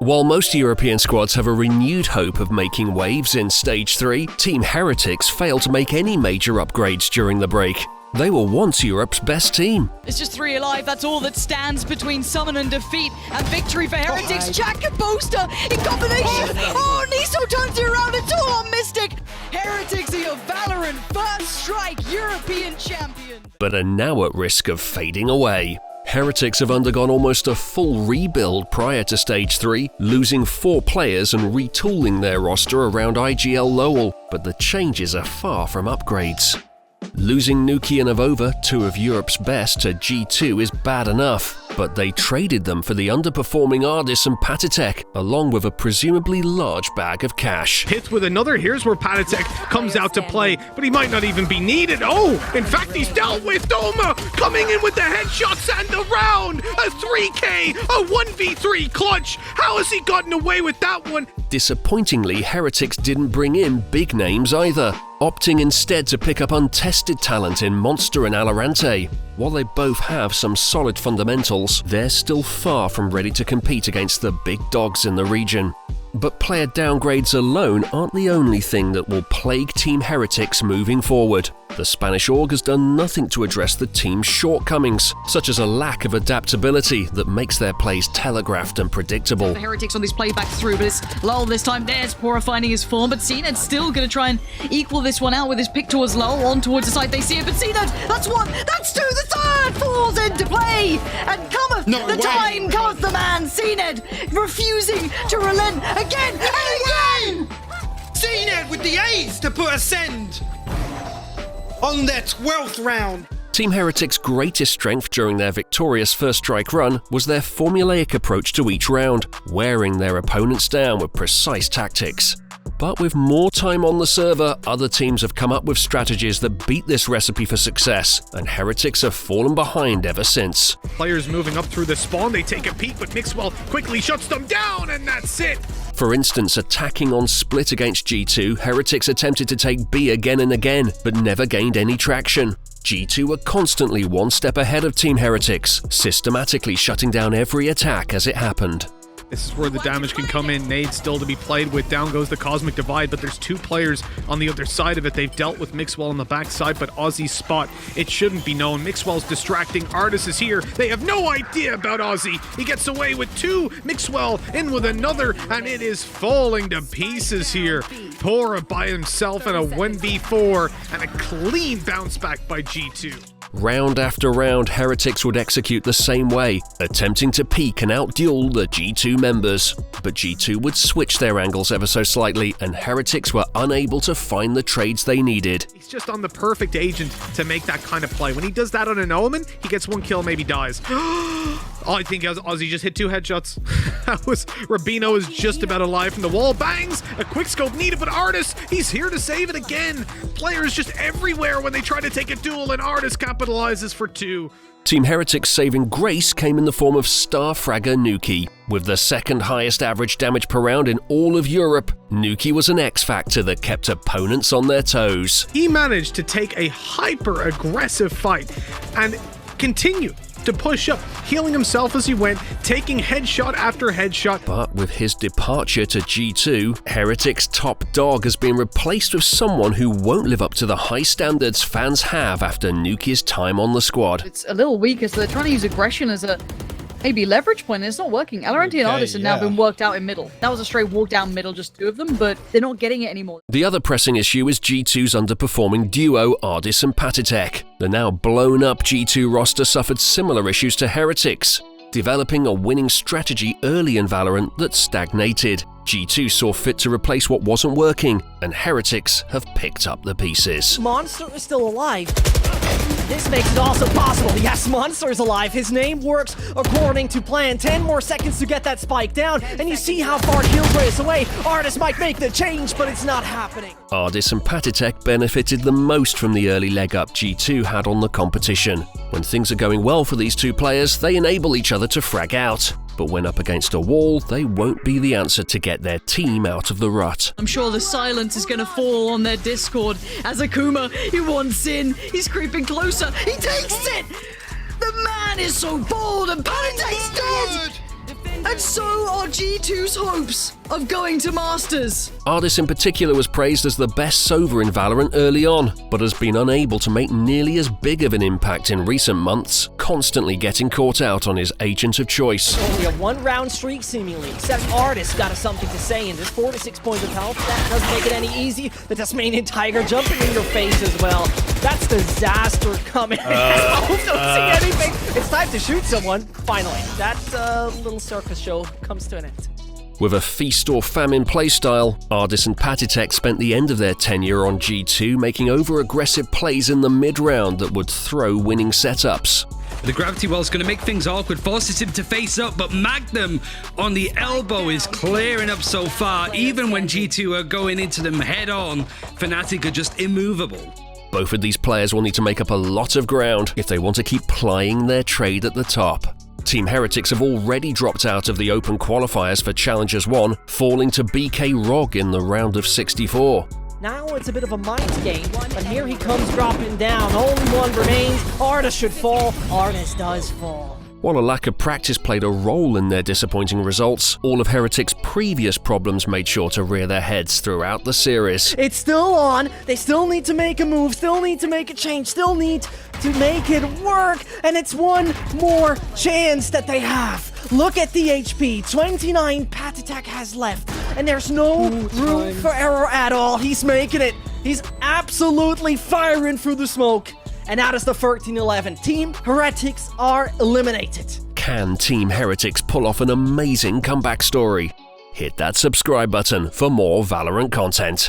While most European squads have a renewed hope of making waves in Stage 3, Team Heretics failed to make any major upgrades during the break. They were once Europe's best team. It's just 3 alive, that's all that stands between summon and defeat and victory for Heretics. Jack and Booster in combination. Oh, Niso turns it around, it's all on Mystic. Heretics are your Valorant first strike European champion. But are now at risk of fading away. Heretics have undergone almost a full rebuild prior to Stage 3, losing 4 players and retooling their roster around IGL Lowell, but the changes are far from upgrades. Losing Nukkye AvovA, 2 of Europe's best, to G2 is bad enough, but they traded them for the underperforming Ardiis and paTiTek, along with a presumably large bag of cash. Hits with another, here's where paTiTek comes out to play, but he might not even be needed. Oh, in fact he's dealt with. Doma coming in with the headshots and the round! A 3K, a 1v3 clutch! How has he gotten away with that one? Disappointingly, Heretics didn't bring in big names either, opting instead to pick up untested talent in Monster and Valorant. While they both have some solid fundamentals, they're still far from ready to compete against the big dogs in the region. But player downgrades alone aren't the only thing that will plague Team Heretics moving forward. The Spanish org has done nothing to address the team's shortcomings, such as a lack of adaptability that makes their plays telegraphed and predictable. The Heretics on this playback through, but it's Lowell this time. There's Pora finding his form, but CNED's still going to try and equal this one out with his pick towards Lowell, on towards the side. They see it, but CNED, that's 1, that's 2, the third falls into play, and cometh the time, cometh the man, CNED refusing to relent again and again! CNED with the A's to put a send on their 12th round. Team Heretics' greatest strength during their victorious first strike run was their formulaic approach to each round, wearing their opponents down with precise tactics. But with more time on the server, other teams have come up with strategies that beat this recipe for success, and Heretics have fallen behind ever since. Players moving up through the spawn, they take a peek, but Mixwell quickly shuts them down, and that's it! For instance, attacking on split against G2, Heretics attempted to take B again and again, but never gained any traction. G2 were constantly one step ahead of Team Heretics, systematically shutting down every attack as it happened. This is where the damage can come in. Nade still to be played with. Down goes the Cosmic Divide, but there's 2 players on the other side of it. They've dealt with Mixwell on the backside, but Aussie's spot, it shouldn't be known. Mixwell's distracting. Ardiis is here. They have no idea about Aussie. He gets away with 2. Mixwell in with another, and it is falling to pieces here. Pora by himself and a 1v4, and a clean bounce back by G2. Round after round, Heretics would execute the same way, attempting to peek and outduel the G2 members. But G2 would switch their angles ever so slightly, and Heretics were unable to find the trades they needed. He's just on the perfect agent to make that kind of play. When he does that on an Omen, he gets 1 kill, maybe dies. Oh, I think Aussie just hit 2 headshots. Rabino is just about alive from the wall. Bangs! A quick scope needed, but Ardiis, he's here to save it again. Players just everywhere when they try to take a duel, and Ardiis capitalizes for 2. Team Heretics' saving grace came in the form of star fragger Nukkye. With the 2nd highest average damage per round in all of Europe, Nukkye was an X-factor that kept opponents on their toes. He managed to take a hyper-aggressive fight and continue to push up, healing himself as he went, taking headshot after headshot. But with his departure to G2, Heretics' top dog has been replaced with someone who won't live up to the high standards fans have after Nukkye's time on the squad. It's a little weaker, so they're trying to use aggression as a maybe leverage point, and it's not working. Valorant and Ardiis have now been worked out in middle. That was a straight walk down middle, just 2 of them, but they're not getting it anymore. The other pressing issue is G2's underperforming duo Ardiis and paTiTek. The now blown up G2 roster suffered similar issues to Heretics, developing a winning strategy early in Valorant that stagnated. G2 saw fit to replace what wasn't working, and Heretics have picked up the pieces. Monster is still alive. This makes it also possible. Yes, Monster's alive. His name works according to plan. 10 more seconds to get that spike down, and you see how far Killjoy is away. Ardiis might make the change, but it's not happening. Ardiis and paTiTek benefited the most from the early leg up G2 had on the competition. When things are going well for these 2 players, they enable each other to frag out. But when up against a wall, they won't be the answer to get their team out of the rut. I'm sure the silence is going to fall on their Discord as Akuma, he wants in, he's creeping closer, he takes it! The man is so bold and paTiTek's dead! And so are G2's hopes of going to Masters. Ardiis in particular was praised as the best Sova in Valorant early on, but has been unable to make nearly as big of an impact in recent months, constantly getting caught out on his agent of choice. Only a one-round streak, seemingly, except Ardiis got something to say in this 46 points of health. That doesn't make it any easy. The Tasmanian Tiger jumping in your face as well. That's disaster coming. I don't see anything. It's time to shoot someone. Finally, that little circus show comes to an end. With a feast or famine playstyle, Ardiis and paTiTek spent the end of their tenure on G2 making over-aggressive plays in the mid-round that would throw winning setups. The gravity well's going to make things awkward, forces him to face up, but Magnum on the elbow is clearing up so far. Even when G2 are going into them head-on, Fnatic are just immovable. Both of these players will need to make up a lot of ground if they want to keep plying their trade at the top. Team Heretics have already dropped out of the open qualifiers for Challengers 1, falling to BK Rog in the round of 64. Now it's a bit of a mind game, but here he comes dropping down. Only one remains. Ardiis should fall. Ardiis does fall. While a lack of practice played a role in their disappointing results, all of Heretics' previous problems made sure to rear their heads throughout the series. It's still on. They still need to make a move, still need to make a change, still need to make it work, and it's one more chance that they have. Look at the HP. 29 paTiTek has left, and there's no room for error at all. He's making it. He's absolutely firing through the smoke. And that is the 13-11. Team Heretics are eliminated. Can Team Heretics pull off an amazing comeback story? Hit that subscribe button for more Valorant content.